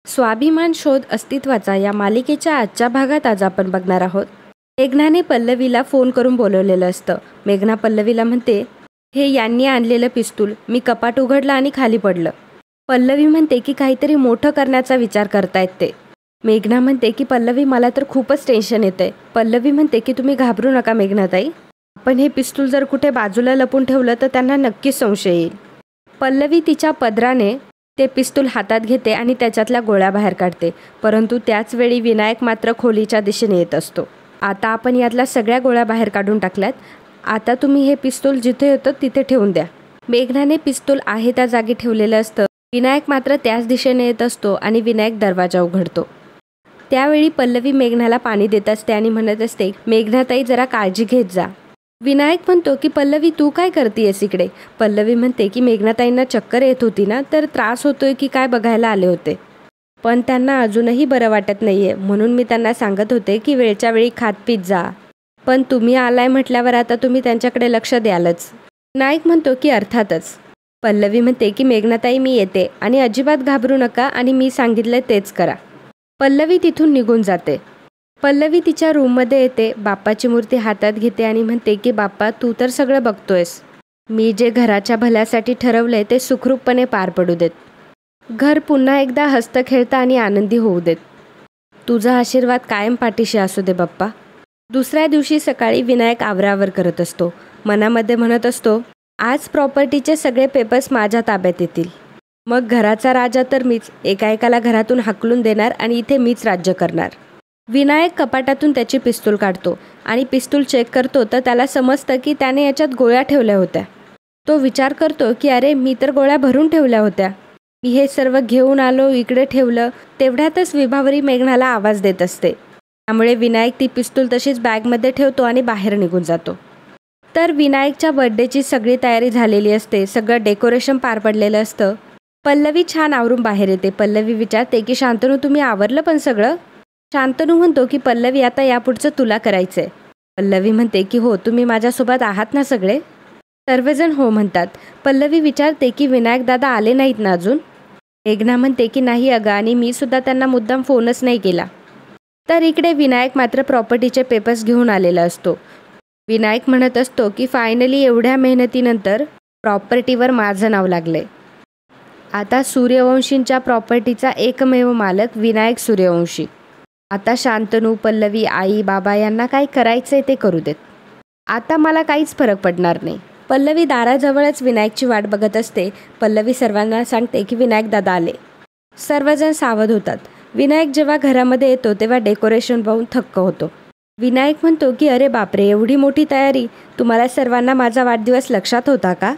स्वाभिमान शोध अस्तित्वाचा या मालिकेच्या आजच्या भागात आज आपण बघणार आहोत. मेघनाने पल्लवीला फोन करून बोलवलेलं असतं. मेघना पल्लवीला म्हणते, हे यांनी आणलेलं पिस्तूल मी कपाट उघडलं आणि खाली पडलं. पल्लवी म्हणते की काहीतरी मोठं करण्याचा विचार करतायत ते. मेघना म्हणते की पल्लवी मला तर खूपच टेन्शन येतंय. पल्लवी म्हणते की तुम्ही घाबरू नका मेघनाताई, आपण हे पिस्तूल जर कुठे बाजूला लपून ठेवलं तर त्यांना नक्कीच संशय येईल. पल्लवी तिच्या पदराने ते पिस्तूल हातात घेते आणि त्याच्यातल्या गोळ्या बाहेर काढते. परंतु त्याच वेळी विनायक मात्र खोलीच्या दिशेने येत असतो. आता आपण यातल्या सगळ्या गोळ्या बाहेर काढून टाकल्यात. आता तुम्ही हे पिस्तूल जिथे होतं तिथे ठेवून द्या. मेघनाने पिस्तूल आहे त्या जागी ठेवलेलं असतं. विनायक मात्र त्याच दिशेने येत असतो आणि विनायक दरवाजा उघडतो. त्यावेळी पल्लवी मेघनाला पाणी देत असते आणि म्हणत असते, मेघनाताई जरा काळजी घेत जा. विनायक म्हणतो की पल्लवी तू काय करतेयस इकडे. पल्लवी म्हणते की मेघनाताईंना चक्कर येत होती ना, तर त्रास होतोय की काय बघायला आले होते. पण त्यांना अजूनही बरं वाटत नाहीये, म्हणून मी त्यांना सांगत होते की वेळच्या वेळी खात पीत जा. पण तुम्ही आलाय म्हटल्यावर आता तुम्ही त्यांच्याकडे लक्ष द्यालच. विनायक म्हणतो की अर्थातच. पल्लवी म्हणते की मेघनाताई मी येते आणि अजिबात घाबरू नका आणि मी सांगितलं तेच करा. पल्लवी तिथून निघून जाते. पल्लवी तिच्या रूममध्ये येते, बाप्पाची मूर्ती हातात घेते आणि म्हणते की बाप्पा तू तर सगळं बघतोयस. मी जे घराच्या भल्यासाठी ठरवलंय ते सुखरूपपणे पार पडू देत. घर पुन्हा एकदा हसत खेळता आणि आनंदी होऊ देत. तुझा आशीर्वाद कायम पाठीशी असू दे बाप्पा. दुसऱ्या दिवशी सकाळी विनायक आवरावर करत असतो. मनामध्ये म्हणत असतो, आज प्रॉपर्टीचे सगळे पेपर्स माझ्या ताब्यात येतील. मग घराचा राजा तर मीच, एका घरातून हाकलून देणार आणि इथे मीच राज्य करणार. विनायक कपाटातून त्याची पिस्तूल काढतो आणि पिस्तूल चेक करतो तर त्याला समजतं की त्याने याच्यात गोळ्या ठेवल्या होत्या. तो विचार करतो की अरे मी तर गोळ्या भरून ठेवल्या होत्या. मी हे सर्व घेऊन आलो, इकडे ठेवलं. तेवढ्यातच विभावरी मेघनाला आवाज देत असते. त्यामुळे विनायक ती पिस्तूल तशीच बॅगमध्ये ठेवतो आणि बाहेर निघून जातो. तर विनायकच्या बर्थडेची सगळी तयारी झालेली असते. सगळं डेकोरेशन पार पडलेलं असतं. पल्लवी छान आवरून बाहेर येते. पल्लवी विचारते की शांतनू तुम्ही आवरलं पण सगळं. शांतनू म्हणतो की पल्लवी आता यापुढचं तुला करायचंय. पल्लवी म्हणते की हो तुम्ही माझ्यासोबत आहात ना सगळे. सर्वजण हो म्हणतात. पल्लवी विचारते की विनायक दादा आले नाहीत ना अजून. मेघना म्हणते की नाही अगं, आणि मी सुद्धा त्यांना मुद्दाम फोनच नाही केला. तर इकडे विनायक मात्र प्रॉपर्टीचे पेपर्स घेऊन आलेला असतो. विनायक म्हणत असतो की फायनली एवढ्या मेहनतीनंतर प्रॉपर्टीवर माझं नाव लागलंय. आता सूर्यवंशींच्या प्रॉपर्टीचा एकमेव मालक विनायक सूर्यवंशी. आता शांतनू, पल्लवी, आई, बाबा यांना काय करायचंय ते करू देत. आता मला काहीच फरक पडणार नाही. पल्लवी दाराजवळच विनायकची वाट बघत असते. पल्लवी सर्वांना सांगते की विनायक दादा आले. सर्वजण सावध होतात. विनायक जेव्हा घरामध्ये येतो तेव्हा डेकोरेशन पाहून थक्क होतो. विनायक म्हणतो की अरे बापरे, एवढी मोठी तयारी. तुम्हाला सर्वांना माझा वाढदिवस लक्षात होता का.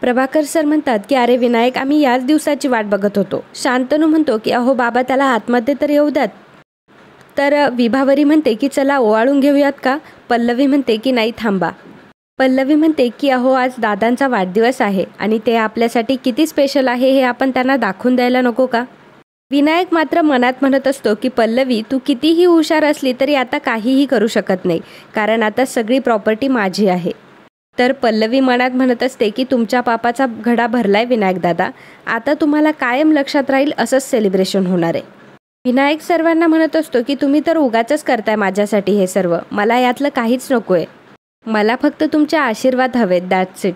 प्रभाकर सर म्हणतात की अरे विनायक, आम्ही याच दिवसाची वाट बघत होतो. शांतनू म्हणतो की अहो बाबा त्याला आतमध्ये तर येऊ द्यात. तर विभावरी म्हणते की चला ओवाळून घेऊयात का. पल्लवी म्हणते की नाही थांबा. पल्लवी म्हणते की अहो आज दादांचा वाढदिवस आहे आणि ते आपल्यासाठी किती स्पेशल आहे हे आपण त्यांना दाखवून द्यायला नको का. विनायक मात्र मनात म्हणत असतो की पल्लवी तू कितीही हुशार असली तरी आता काहीही करू शकत नाही, कारण आता सगळी प्रॉपर्टी माझी आहे. तर पल्लवी मनात म्हणत असते की तुमच्या पापाचा घडा भरलाय विनायक दादा, आता तुम्हाला कायम लक्षात राहील असंच सेलिब्रेशन होणार आहे. विनायक सर्वांना म्हणत असतो की तुम्ही तर उगाचच करताय माझ्यासाठी हे सर्व. मला यातलं काहीच नको आहे. मला फक्त तुमचे आशीर्वाद हवेत, दॅट्स इट.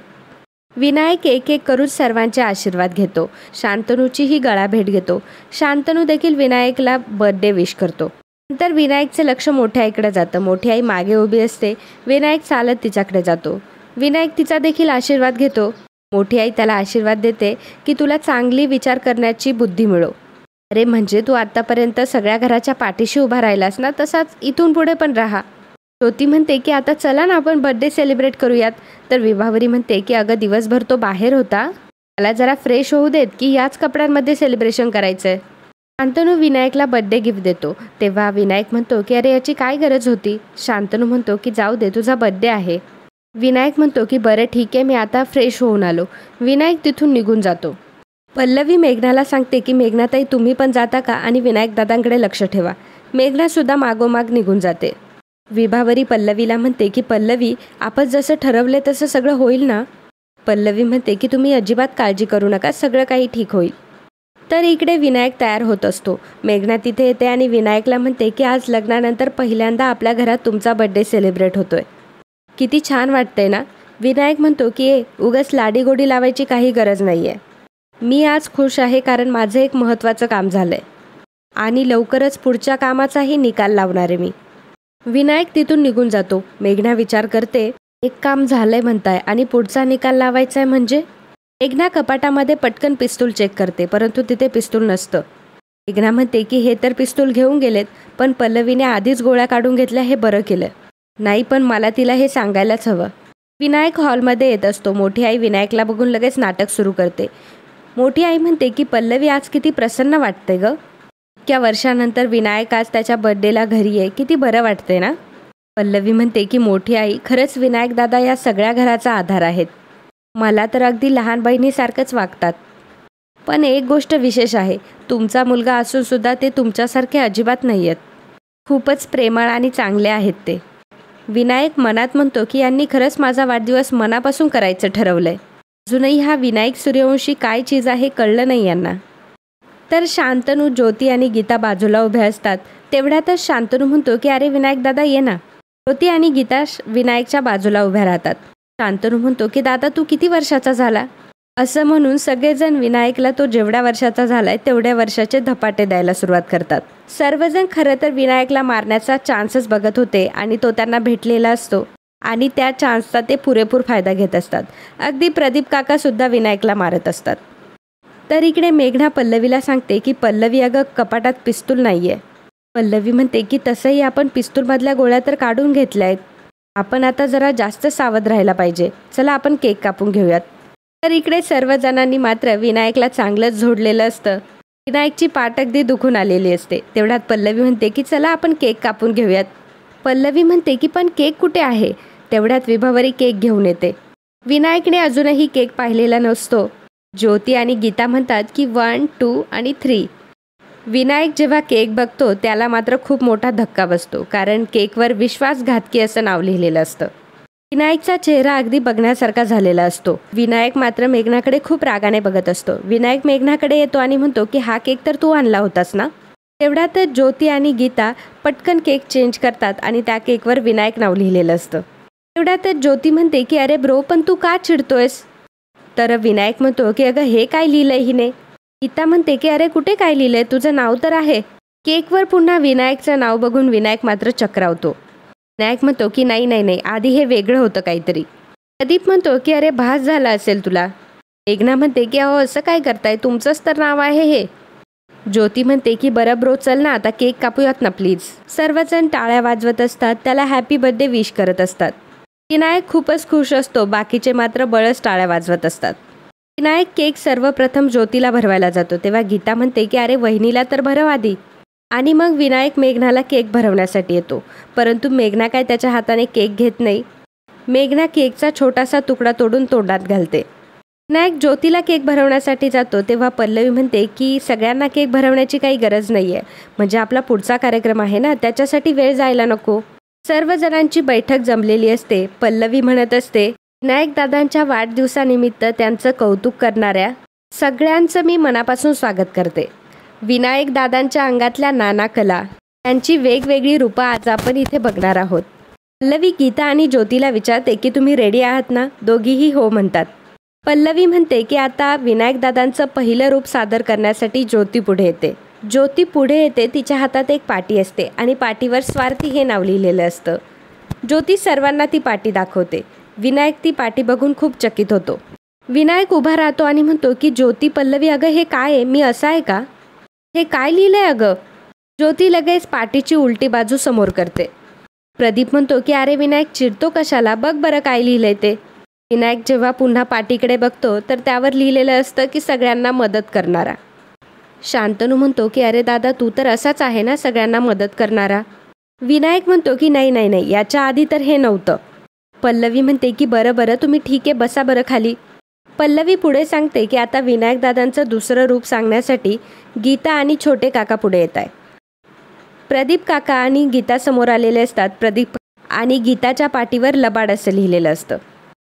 विनायक एक एक करून सर्वांचे आशीर्वाद घेतो. शांतनूचीही गळाभेट घेतो. शांतनू देखील विनायकला बर्थडे विश करतो. नंतर विनायकचे लक्ष मोठ्या आईकडे जातं. मोठी आई मागे उभी असते. विनायक चालत तिच्याकडे जातो. विनायक तिचा देखील आशीर्वाद घेतो. मोठी आई त्याला आशीर्वाद देते की तुला चांगली विचार करण्याची बुद्धी मिळो. अरे म्हणजे तू आत्तापर्यंत सगळ्या घराच्या पाठीशी उभा राहिलास ना, तसाच इथून पुढे पण राहा. ज्योती म्हणते की आता चला ना आपण बर्थडे सेलिब्रेट करूयात. तर विभावरी म्हणते की अगं दिवसभर तो बाहेर होता, त्याला जरा फ्रेश होऊ देत की याच कपड्यांमध्ये सेलिब्रेशन करायचं आहे. शांतनू विनायकला बर्थडे गिफ्ट देतो. तेव्हा विनायक म्हणतो की अरे याची काय गरज होती. शांतनू म्हणतो की जाऊ दे, तुझा बर्थडे आहे. विनायक म्हणतो की बरं ठीक आहे, मी आता फ्रेश होऊन आलो. विनायक तिथून निघून जातो. पल्लवी मेघनाला सांगते की मेघनाताई तुम्ही पण जाता का आणि विनायक दादांकडे लक्ष ठेवा. मेघनासुद्धा मागोमाग निघून जाते. विभावरी पल्लवीला म्हणते की पल्लवी आपण जसं ठरवले तसं सगळं होईल ना. पल्लवी म्हणते की तुम्ही अजिबात काळजी करू नका, सगळं काही ठीक होईल. तर इकडे विनायक तयार होत असतो. मेघना तिथे येते आणि विनायकला म्हणते की आज लग्नानंतर पहिल्यांदा आपल्या घरात तुमचा बर्थडे सेलिब्रेट होतोय. किती छान वाटतंय ना. विनायक म्हणतो की उगाच लाडीगोडी लावायची काही गरज नाही आहे. मी आज खुश आहे कारण माझं एक महत्त्वाचं काम झालं आहे आणि लवकरच पुढच्या कामाचाही निकाल लावणार आहे मी. विनायक तिथून निघून जातो. मेघना विचार करते, एक काम झालंय म्हणताय आणि पुढचा निकाल लावायचा आहे म्हणजे? मेघना कपाटामध्ये पटकन पिस्तूल चेक करते, परंतु तिथे पिस्तूल नसतं. मेघना म्हणते की हे तर पिस्तूल घेऊन गेलेत, पण पल्लवीने आधीच गोळ्या काढून घेतल्या, हे बरं केलं. नाही, पण मला तिला हे सांगायलाच हवं. विनायक हॉलमध्ये येत असतो. मोठी आई विनायकला बघून लगेच नाटक सुरू करते. मोठी आई म्हणते की पल्लवी आज किती प्रसन्न वाटते गं. इतक्या वर्षानंतर विनायक आज त्याच्या बर्थडेला घरी आहे, किती बरं वाटते ना. पल्लवी म्हणते की मोठी आई, खरंच विनायक दादा या सगळ्या घराचा आधार आहेत. मला तर अगदी लहान बहिणीसारखंच वागतात. पण एक गोष्ट विशेष आहे, तुमचा मुलगा असूनसुद्धा ते तुमच्यासारखे अजिबात नाही आहेत. खूपच प्रेमळ आणि चांगले आहेत ते. विनायक मनात म्हणतो की यांनी खरंच माझा वाढदिवस मनापासून करायचं ठरवलंय. अजूनही हा विनायक सूर्यवंशी काय चीज आहे कळलं नाही यांना. तर शांतनू, ज्योती आणि गीता बाजूला उभ्या असतात. तेवढ्यातच शांतनू म्हणतो की अरे विनायक दादा ये ना. ज्योती आणि गीता विनायकच्या बाजूला उभ्या राहतात. शांतनू म्हणतो की दादा तू किती वर्षाचा झाला. असं म्हणून सगळेजण विनायकला तो जेवढ्या वर्षाचा झालाय तेवढ्या वर्षाचे धपाटे द्यायला सुरुवात करतात. सर्वजण खरं तर विनायकला मारण्याचा चान्सच बघत होते आणि तो त्यांना भेटलेला असतो आणि त्या चान्सचा ते पुरेपूर फायदा घेत असतात. अगदी प्रदीप काका सुद्धा विनायकला मारत असतात. तर इकडे मेघना पल्लवीला सांगते की पल्लवी अगं कपाटात पिस्तूल नाहीये. पल्लवी म्हणते की तसंही आपण पिस्तूलमधल्या गोळ्या तर काढून घेतल्या आहेत. आपण आता जरा जास्त सावध राहायला पाहिजे. चला आपण केक कापून घेऊयात. तर इकडे सर्वजणांनी मात्र विनायकला चांगलंच झोडलेलं असतं. विनायकची पाठ अगदी दुखून आलेली असते. तेवढ्यात पल्लवी म्हणते की चला आपण केक कापून घेऊयात. पल्लवी म्हणते की पण केक कुठे आहे. तेवढ्यात विभावरी केक घेऊन येते. विनायकने अजूनही केक पाहिलेला नसतो. ज्योती आणि गीता म्हणतात की 1, 2 आणि 3. विनायक जेव्हा केक बघतो त्याला मात्र खूप मोठा धक्का बसतो, कारण केकवर विश्वासघातकी असं नाव लिहिलेलं असतं. विनायकचा चेहरा अगदी बघण्यासारखा झालेला असतो. विनायक मात्र मेघनाकडे खूप रागाने बघत असतो. विनायक मेघनाकडे येतो आणि म्हणतो की हा केक तर तू आणला होतास ना. तेवढ्यातच ज्योती आणि गीता पटकन केक चेंज करतात आणि त्या केकवर विनायक नाव लिहिलेलं असतं. तेवढ्यातच ज्योती म्हणते की अरे ब्रो, पण तू का चिडतोयस. तर विनायक म्हणतो की अगं हे काय लिहिलंय हिने. गीता म्हणते की अरे कुठे काय लिहिलंय, तुझं नाव तर आहे. केकवर पुन्हा विनायकचं नाव बघून विनायक मात्र चक्रावतो. विनायक म्हणतो की नाही नाही नाही, आधी हे वेगळं होतं काहीतरी. प्रदीप म्हणतो की अरे भास झाला असेल तुला. मेघना म्हणते की अहो असं काय करताय, तुमचंच तर नाव आहे हे. ज्योती म्हणते की बरं ब्रो, चल ना आता केक कापूयात ना प्लीज. सर्वजण टाळ्या वाजवत असतात, त्याला हॅपी बर्थडे विश करत असतात. विनायक खूपच खुश असतो. बाकीचे मात्र बळच टाळ्या वाजवत असतात. विनायक केक सर्वप्रथम ज्योतीला भरवायला जातो. तेव्हा गीता म्हणते की अरे वहिनीला तर भरव आधी. आणि मग विनायक मेघनाला केक भरवण्यासाठी येतो, परंतु मेघना काय त्याच्या हाताने केक घेत नाही. मेघना केकचा छोटासा तुकडा तोडून तोंडात घालते. विनायक ज्योतीला केक भरवण्यासाठी जातो. तेव्हा पल्लवी म्हणते की सगळ्यांना केक भरवण्याची काही गरज नाही आहे, म्हणजे आपला पुढचा कार्यक्रम आहे ना, त्याच्यासाठी वेळ जायला नको. सर्वजणांची बैठक जमलेली असते. पल्लवी म्हणत असते, विनायक दादांच्या वाढदिवसानिमित्त त्यांचं कौतुक करणाऱ्या सगळ्यांचं मी मनापासून स्वागत करते. विनायक दादांच्या अंगातल्या नाना कला, त्यांची वेगवेगळी रूपं आज आपण इथे बघणार आहोत. पल्लवी गीता आणि ज्योतीला विचारते की तुम्ही रेडी आहात ना. दोघीही हो म्हणतात. पल्लवी म्हणते की आता विनायक दादांचं पहिलं रूप सादर करण्यासाठी ज्योती पुढे येते. ज्योती पुढे येते. तिच्या हातात एक पाटी असते आणि पाटीवर स्वार्थी हे नाव लिहिलेलं असतं. ज्योती सर्वांना ती पाटी दाखवते. विनायक ती पाटी बघून खूप चकित होतो. विनायक उभा राहतो आणि म्हणतो की ज्योती, पल्लवी, अगं हे काय आहे, मी असं आहे का, हे काय लिहिलंय अगं. ज्योती लगेच पाटीची उलटी बाजू समोर करते. प्रदीप म्हणतो की अरे विनायक चिडतो कशाला, बघ बरं काय लिहिलंय ते. विनायक जेव्हा पुन्हा पाटीकडे बघतो तर त्यावर लिहिलेलं असतं की सगळ्यांना मदत करणारा. शांतनू म्हणतो की अरे दादा, तू तर असाच आहे ना, सगळ्यांना मदत करणारा. विनायक म्हणतो की नाही नाही नाही, याच्या आधी तर हे नव्हतं. पल्लवी म्हणते की बरं बरं, तुम्ही ठीक आहे, बसा बरं खाली. पल्लवी पुढे सांगते की आता विनायक दादांचं दुसरं रूप सांगण्यासाठी गीता आणि छोटे काका पुढे येत आहे. प्रदीप काका आणि गीता समोर आलेले असतात. प्रदीप आणि गीताच्या पाठीवर लबाड असं लिहिलेलं असतं.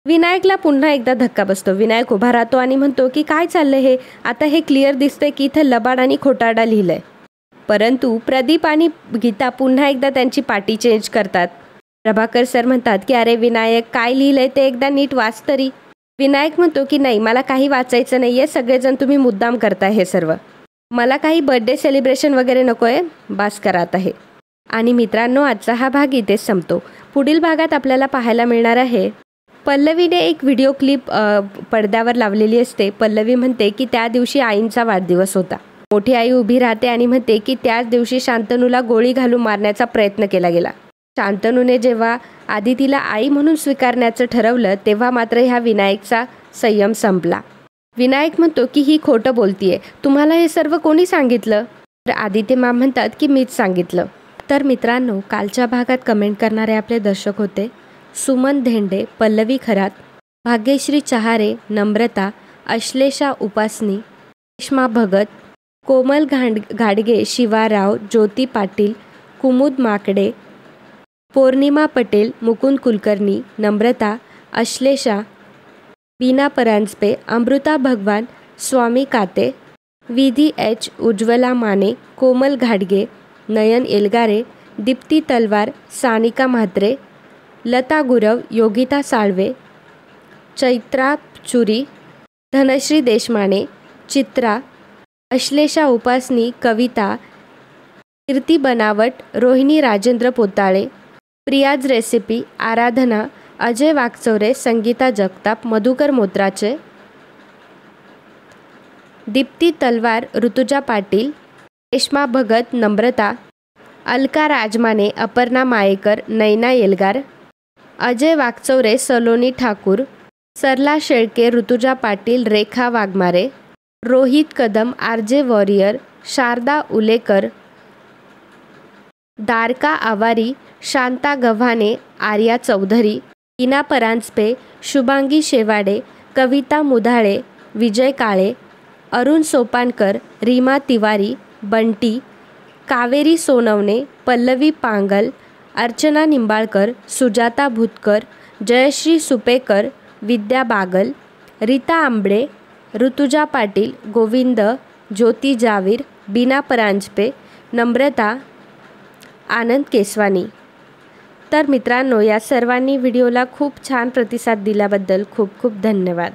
विनायकला पुन्हा एकदा धक्का बसतो. विनायक उभा राहतो आणि म्हणतो की काय चाललंय हे? आता हे क्लिअर दिसतंय की इथं लबाड आणि खोटारडा लिहिलंय. परंतु प्रदीप आणि गीता पुन्हा एकदा त्यांची पाटी चेंज करतात. प्रभाकर सर म्हणतात की अरे विनायक, काय लिहिलंय ते एकदा नीट वाच तरी. विनायक म्हणतो की नाही, मला काही वाचायचं नाही आहे, सगळेजण तुम्ही मुद्दाम करताय हे सर्व. मला काही बर्थडे सेलिब्रेशन वगैरे नको आहे, बास करा आता हे. आणि मित्रांनो, आजचा हा भाग इथेच संपतो. पुढील भागात आपल्याला पाहायला मिळणार आहे, पल्लवीने एक व्हिडिओ क्लिप पडद्यावर लावलेली असते. पल्लवी म्हणते की त्या दिवशी आईंचा वाढदिवस होता. मोठी आई उभी राहते आणि म्हणते की त्याच दिवशी शांतनूला गोळी घालून मारण्याचा प्रयत्न केला गेला. शांतनूने जेव्हा आधी तिला आई म्हणून स्वीकारण्याचं ठरवलं तेव्हा मात्र ह्या विनायकचा संयम संपला. विनायक म्हणतो की ही खोटं बोलतीये, तुम्हाला हे सर्व कोणी सांगितलं? तर आदित्य मॅम म्हणतात की मीच सांगितलं. तर मित्रांनो, कालच्या भागात कमेंट करणारे आपले दर्शक होते सुमन धेंडे, पल्लवी खरात, भाग्यश्री चहारे, नम्रता, अश्लेषा उपासनी, रेश्मा भगत, कोमल घाडगे, शिवा राव, ज्योती पाटील, कुमुद माकडे, पौर्णिमा पटेल, मुकुंद कुलकर्णी, नम्रता, अश्लेषा, बीना परांजपे, अमृता भगवान, स्वामी काते, विधी एच, उज्ज्वला माने, कोमल घाडगे, नयन एलगारे, दीप्ती तलवार, सानिका म्हात्रे, लता गुरव, योगिता साळवे, चैत्रा चुरी, धनश्री देशमाने, चित्रा, अश्लेषा उपासनी, कविता, कीर्ती बनावट, रोहिणी राजेंद्र पोताळे, प्रियाज रेसिपी, आराधना, अजय वाकचौरे, संगीता जगताप, मधुकर मोत्राचे, दीप्ती तलवार, ऋतुजा पाटील, रेश्मा भगत, नम्रता, अलका राजमाने, अपर्णा मायेकर, नैना येलगार, अजय वाकचौरे, सलोनी ठाकूर, सरला शेळके, ऋतुजा पाटील, रेखा वाघमारे, रोहित कदम, आरजे वॉरियर, शारदा उलेकर, दारका आवारी, शांता गव्हाणे, आर्या चौधरी, बीना परांजपे, शुभांगी शेवाडे, कविता मुधाळे, विजय काळे, अरुण सोपानकर, रीमा तिवारी, बंटी, कावेरी सोनवणे, पल्लवी पांगल, अर्चना निंबाळकर, सुजाता भुतकर, जयश्री सुपेकर, विद्या बागल, रीता आंबळे, ऋतुजा पाटील, गोविंद, ज्योती जावीर, बीना परांजपे, नम्रता, आनंद केसवानी. तर मित्रांनो, या सर्वांनी व्हिडिओला खूप छान प्रतिसाद दिल्याबद्दल खूप खूप धन्यवाद.